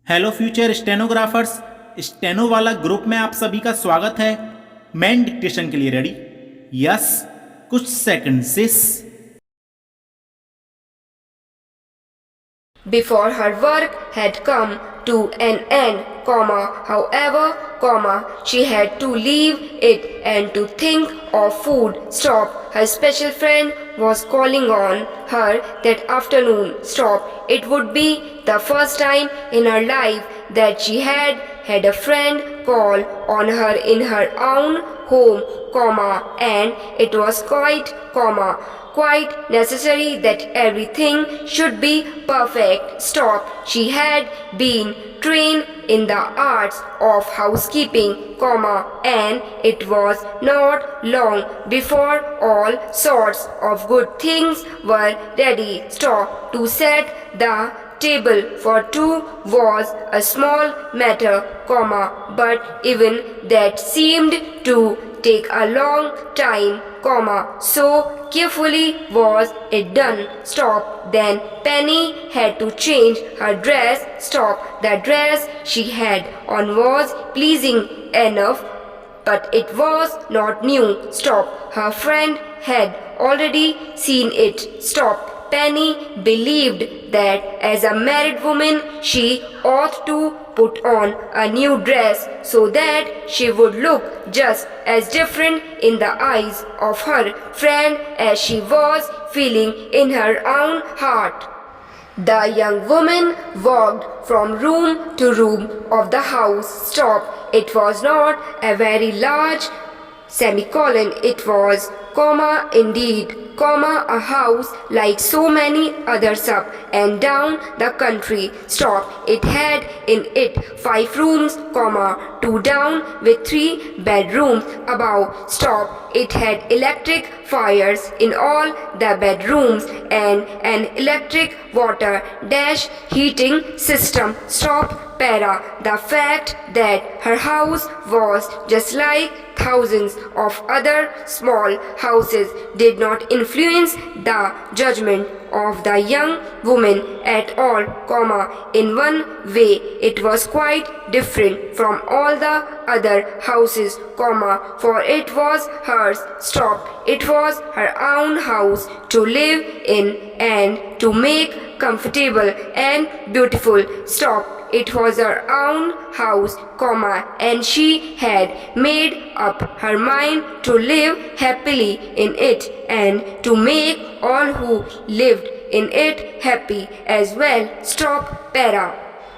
Hello future stenographers, steno वाला group में आप सभी का स्वागत है। मैन डिक्टेशन के लिए रेडी? यस, कुछ second sis. Before her work had come to an end, however, she had to leave it and to think of food. Her special friend was calling on her that afternoon. It would be the first time in her life that she had a friend call on her in her own home, and it was quite necessary that everything should be perfect. She had been trained in the arts of housekeeping, and it was not long before all sorts of good things were ready. To set the table for two was a small matter, but even that seemed to take a long time, so carefully was it done. Then Penny had to change her dress. The dress she had on was pleasing enough, but it was not new. Her friend had already seen it. Penny believed that as a married woman she ought to put on a new dress so that she would look just as different in the eyes of her friend as she was feeling in her own heart. The young woman walked from room to room of the house. It was not a very large it was, indeed, a house like so many others up and down the country. It had in it 5 rooms, 2 down with 3 bedrooms above. It had electric fires in all the bedrooms and an electric water dash heating system. The fact that her house was just like thousands of other small houses did not influence the judgment of the young woman at all, in one way it was quite different from all the other houses, for it was hers. It was her own house to live in and to make comfortable and beautiful. It was her own house, and she had made up her mind to live happily in it and to make all who lived in it happy as well.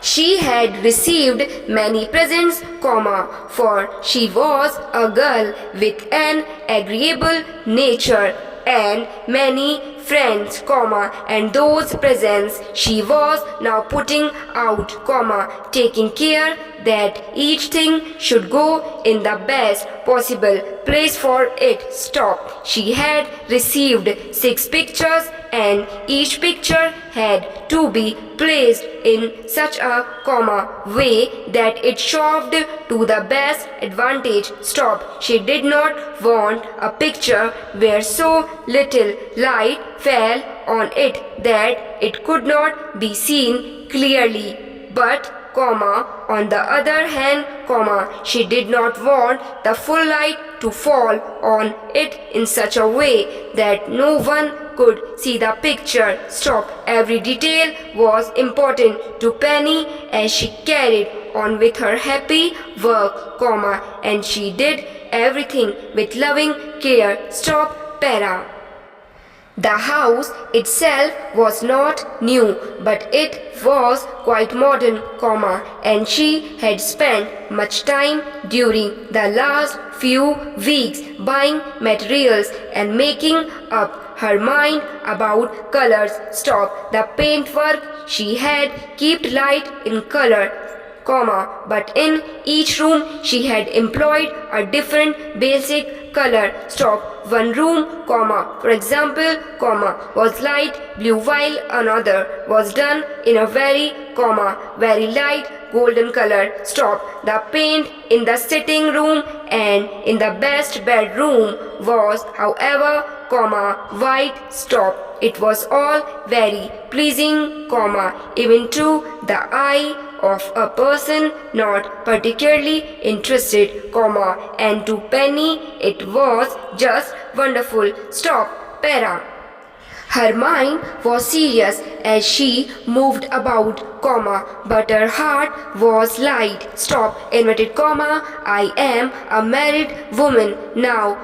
She had received many presents, for she was a girl with an agreeable nature and many friends, and those presents she was now putting out, taking care that each thing should go in the best possible place for it. She had received 6 pictures and each picture had to be placed in such a way that it served to the best advantage. She did not want a picture where so little light fell on it that it could not be seen clearly. But on the other hand, she did not want the full light to fall on it in such a way that no one could see the picture. Every detail was important to Penny as she carried on with her happy work, and she did everything with loving care. The house itself was not new, but it was quite modern, and she had spent much time during the last few weeks buying materials and making up her mind about colors. The paintwork she had kept light in color, but in each room she had employed a different basic color. One room, for example, was light blue while another was done in a very light golden color. The paint in the sitting room and in the best bedroom was, however, white. It was all very pleasing, even to the eye of a person not particularly interested, and to Penny it was just wonderful. Stop. Para. Her mind was serious as she moved about, but her heart was light. Stop. Inverted comma. I am a married woman now,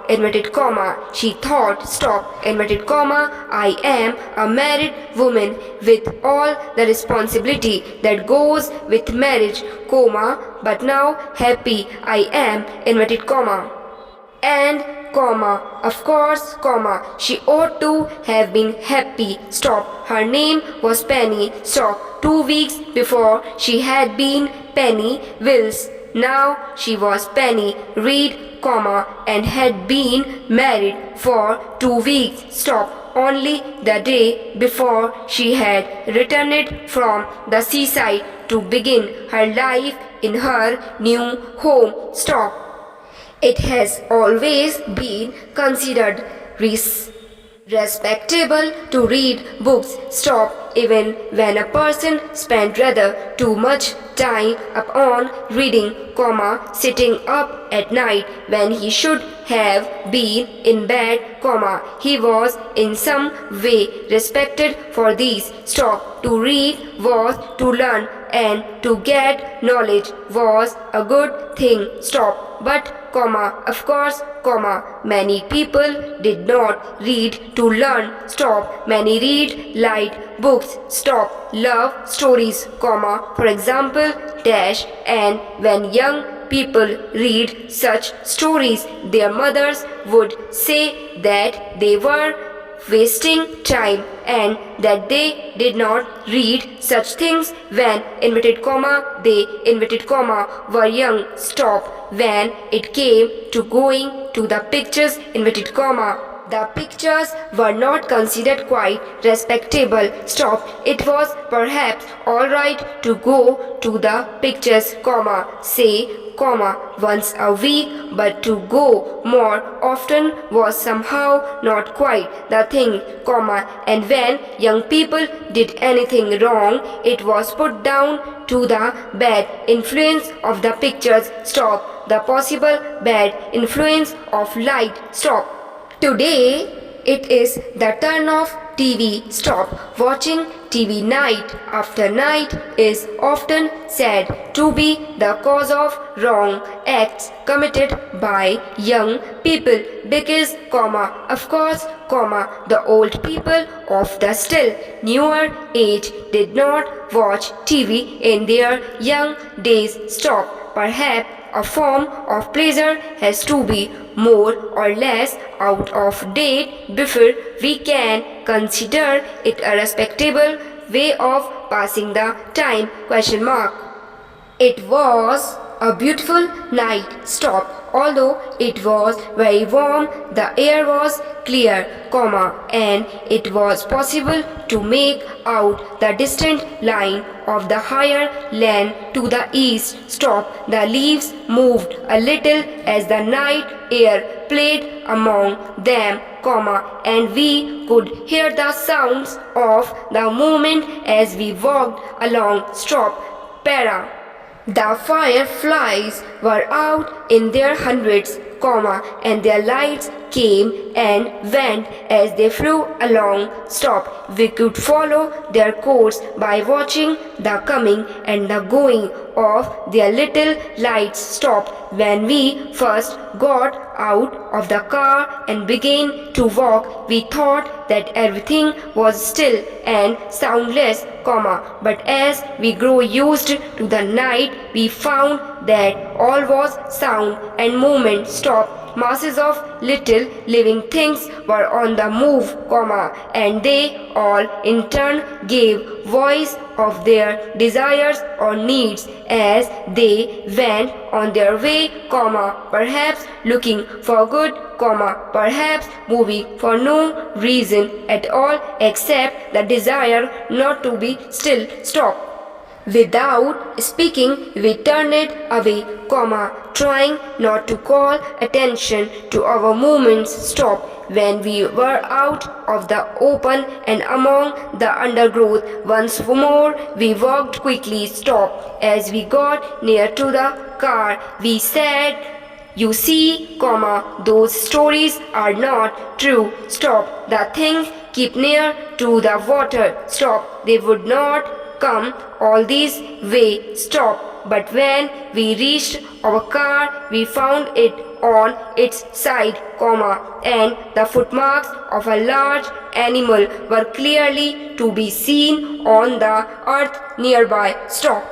inverted comma. She thought. Stop. Inverted comma. I am a married woman with all the responsibility that goes with marriage, but now happy I am, inverted comma. And, of course, she ought to have been happy. Stop. Her name was Penny. Stop. 2 weeks before she had been Penny Wills. Now she was Penny Reed, and had been married for 2 weeks. Stop. Only the day before she had returned from the seaside to begin her life in her new home. Stop. It has always been considered respectable to read books. Stop. Even when a person spent rather too much time upon reading, sitting up at night when he should have been in bed, he was in some way respected for these. Stop. To read was to learn, and to get knowledge was a good thing. Stop. But, of course, many people did not read to learn. Stop. Many read light books. Stop. Love stories, for example, dash, and when young people read such stories, their mothers would say that they were wasting time and that they did not read such things when, they, were young. Stop. When it came to going to the pictures, the pictures were not considered quite respectable. Stop. It was perhaps alright to go to the pictures, say, once a week, but to go more often was somehow not quite the thing, and when young people did anything wrong, it was put down to the bad influence of the pictures. Stop. The possible bad influence of light. Stop. Today, it is the turn of TV. Stop. Watching TV night after night is often said to be the cause of wrong acts committed by young people because, of course, the old people of the still newer age did not watch TV in their young days. Stop. Perhaps a form of pleasure has to be more or less out of date before we can consider it a respectable way of passing the time, ? It was a beautiful night. Stop. Although it was very warm, the air was clear, and it was possible to make out the distant line of the higher land to the east. Stop. The leaves moved a little as the night air played among them, and we could hear the sounds of the movement as we walked along. Stop. Para. The fireflies were out in their hundreds, and their lights came and went as they flew along. Stop. We could follow their course by watching the coming and the going of their little lights. Stop. When we first got out of the car and began to walk, we thought that everything was still and soundless, but as we grew used to the night, we found that all was sound and movement. Stop. Masses of little living things were on the move, and they all in turn gave voice of their desires or needs as they went on their way, perhaps looking for good, perhaps moving for no reason at all except the desire not to be still. Stop. Without speaking, we turned it away, trying not to call attention to our movements. Stop. When we were out of the open and among the undergrowth once more, we walked quickly. Stop. As we got near to the car, we said, "You see, those stories are not true. Stop. The things keep near to the water. Stop. They would not come all this way. Stop." But when we reached our car, we found it on its side, and the footmarks of a large animal were clearly to be seen on the earth nearby. Stop.